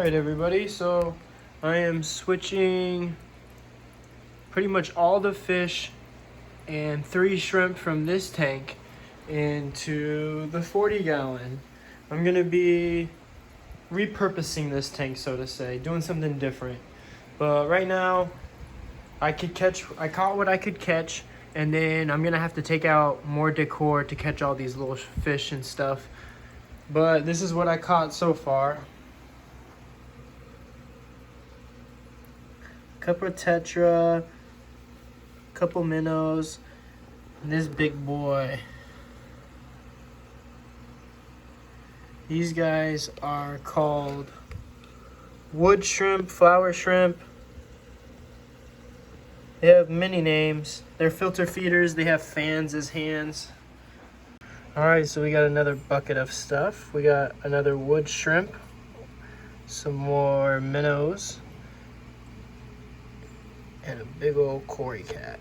Alright everybody, so I am switching pretty much all the fish and 3 shrimp from this tank into the 40 gallon. I'm gonna be repurposing this tank, so to say, doing something different. But right now, I caught what I could catch, and then I'm gonna have to take out more decor to catch all these little fish and stuff. But this is what I caught so far. Couple of tetra, couple minnows, and this big boy. These guys are called wood shrimp, flower shrimp. They have many names. They're filter feeders. They have fans as hands. Alright, so we got another bucket of stuff. We got another wood shrimp, some more minnows, and a big old Cory cat.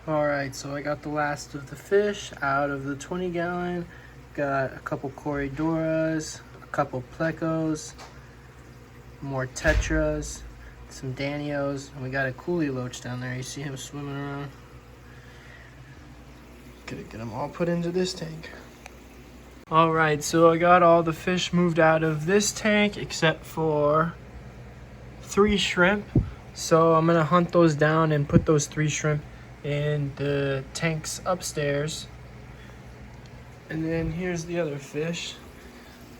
Alright, so I got the last of the fish out of the 20 gallon. Got a couple Corydoras, a couple Plecos, more Tetras, some Danios, and we got a Coolie Loach down there. You see him swimming around. Gonna get them all put into this tank. Alright, so I got all the fish moved out of this tank except for 3 shrimp. So I'm gonna hunt those down and put those 3 shrimp in the tanks upstairs. And then here's the other fish.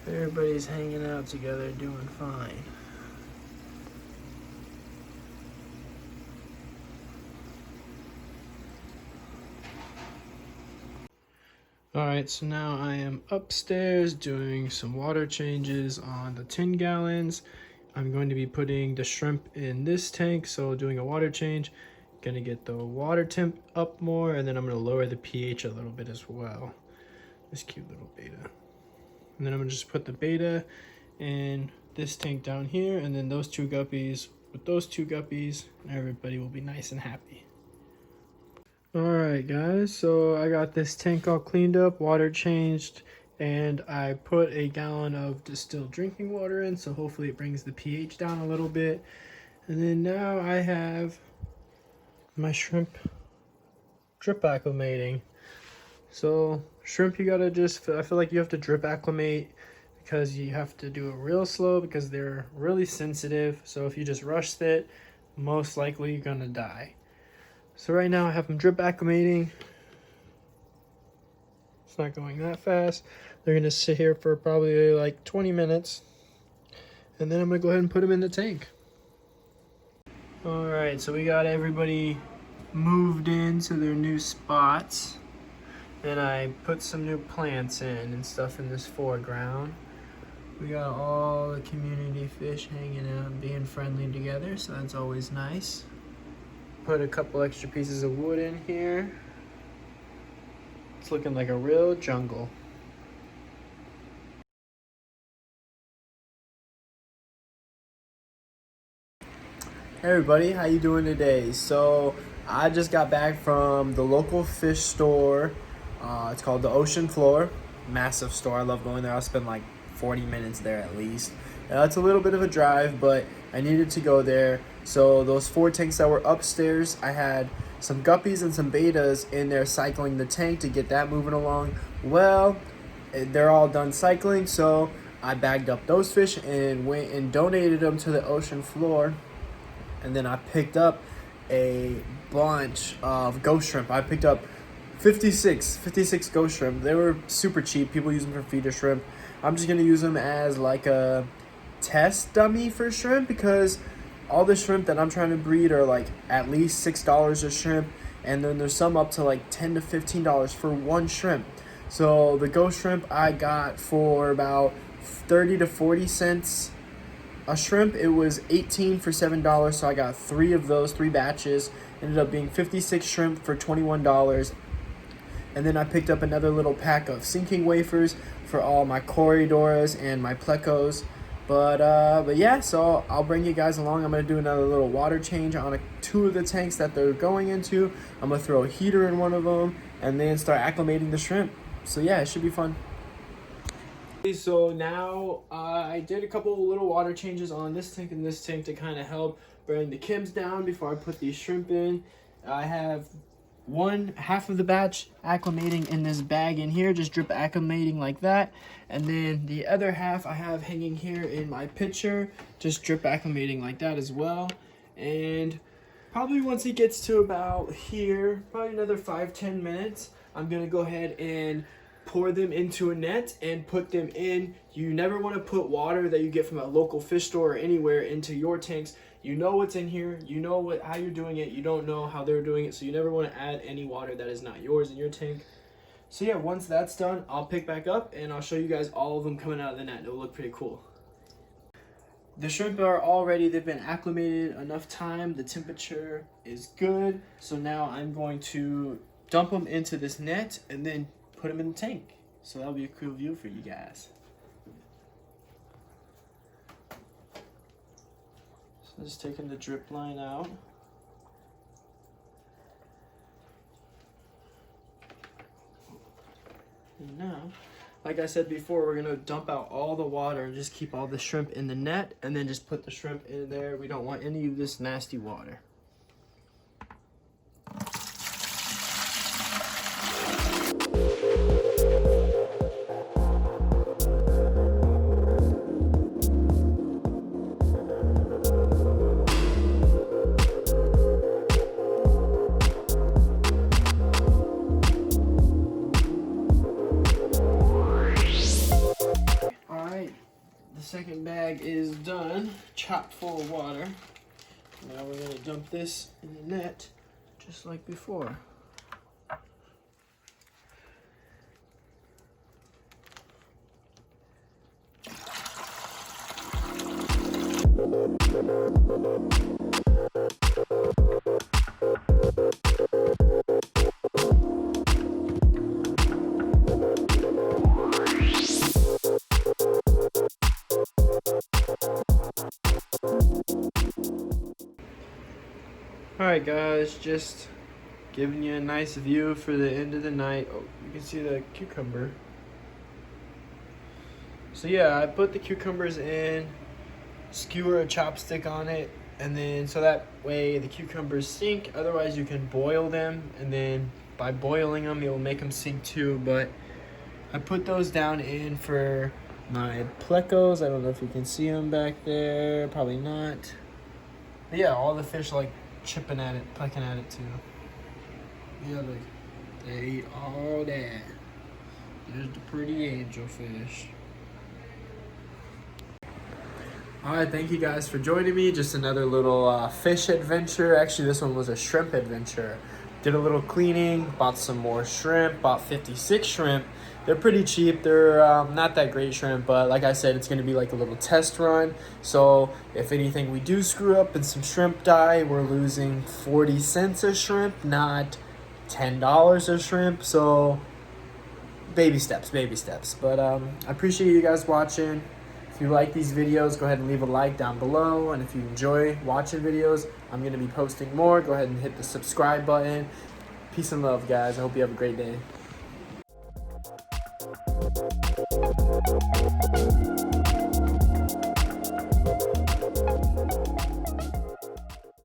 Everybody's hanging out together, doing fine. Alright, so now I am upstairs doing some water changes on the 10 gallons. I'm going to be putting the shrimp in this tank, so doing a water change. Gonna get the water temp up more, and then I'm gonna lower the pH a little bit as well. This cute little beta. And then I'm gonna just put the beta in this tank down here, and then those 2 guppies with those 2 guppies, and everybody will be nice and happy. Alright guys, so I got this tank all cleaned up, water changed, and I put a gallon of distilled drinking water in, so hopefully it brings the pH down a little bit. And then now I have my shrimp drip acclimating. So shrimp, you gotta I feel like you have to drip acclimate because you have to do it real slow because they're really sensitive. So if you just rush it, most likely you're gonna die. So right now I have them drip acclimating. It's not going that fast. They're gonna sit here for probably like 20 minutes. And then I'm gonna go ahead and put them in the tank. Alright, so we got everybody moved into their new spots. And I put some new plants in and stuff in this foreground. We got all the community fish hanging out and being friendly together, so that's always nice. Put a couple extra pieces of wood in here. It's looking like a real jungle. Hey everybody, how you doing today? So I just got back from the local fish store. It's called the Ocean Floor. Massive store. I love going there. I'll spend like 40 minutes there at least. It's a little bit of a drive, but I needed to go there. So those 4 tanks that were upstairs, I had some guppies and some betas in there cycling the tank to get that moving along. Well, they're all done cycling, so I bagged up those fish and went and donated them to the Ocean Floor. And then I picked up a bunch of ghost shrimp. I picked up 56 ghost shrimp. They were super cheap. People use them for feeder shrimp. I'm just going to use them as like a test dummy for shrimp because all the shrimp that I'm trying to breed are like at least $6 a shrimp. And then there's some up to like $10 to $15 for one shrimp. So the ghost shrimp I got for about 30 to 40 cents a shrimp. It was 18 for $7, so I got 3 of those, 3 batches. Ended up being 56 shrimp for $21. And then I picked up another little pack of sinking wafers for all my Corydoras and my Plecos. But yeah, so I'll bring you guys along. I'm going to do another little water change on 2 of the tanks that they're going into. I'm going to throw a heater in one of them and then start acclimating the shrimp. So yeah, it should be fun. So now I did a couple little water changes on this tank and this tank to kind of help bring the chems down before I put these shrimp in. I have half of the batch acclimating in this bag in here, just drip acclimating like that, and then the other half I have hanging here in my pitcher, just drip acclimating like that as well. And probably once it gets to about here, probably another 5-10 minutes, I'm gonna go ahead and pour them into a net and put them in. You never want to put water that you get from a local fish store or anywhere into your tanks. You know what's in here, you know how you're doing it, you don't know how they're doing it, so you never want to add any water that is not yours in your tank. So yeah, once that's done, I'll pick back up and I'll show you guys all of them coming out of the net. It'll look pretty cool. The shrimp are all ready, they've been acclimated enough time, the temperature is good. So now I'm going to dump them into this net and then put them in the tank. So that'll be a cool view for you guys. So just taking the drip line out. And now, like I said before, we're gonna dump out all the water and just keep all the shrimp in the net and then just put the shrimp in there. We don't want any of this nasty water. The second bag is done, chock full of water. Now we're gonna dump this in the net, just like before. Alright guys, just giving you a nice view for the end of the night. Oh, you can see the cucumber. So yeah, I put the cucumbers in, skewer a chopstick on it, and then so that way the cucumbers sink. Otherwise you can boil them, and then by boiling them you'll make them sink too. But I put those down in for my plecos. I don't know if you can see them back there, probably not. But yeah, all the fish like chipping at it, pecking at it too. Yeah, look, they eat all that. There's the pretty angelfish. Alright, thank you guys for joining me. Just another little fish adventure. Actually, this one was a shrimp adventure. Did a little cleaning, bought some more shrimp, bought 56 shrimp. They're pretty cheap. They're not that great shrimp, but like I said, it's going to be like a little test run. So if anything we do screw up and some shrimp die, we're losing 40 cents a shrimp, not $10 a shrimp. So baby steps, baby steps. But I appreciate you guys watching. If you like these videos, go ahead and leave a like down below. And if you enjoy watching videos, I'm going to be posting more. Go ahead and hit the subscribe button. Peace and love, guys. I hope you have a great day.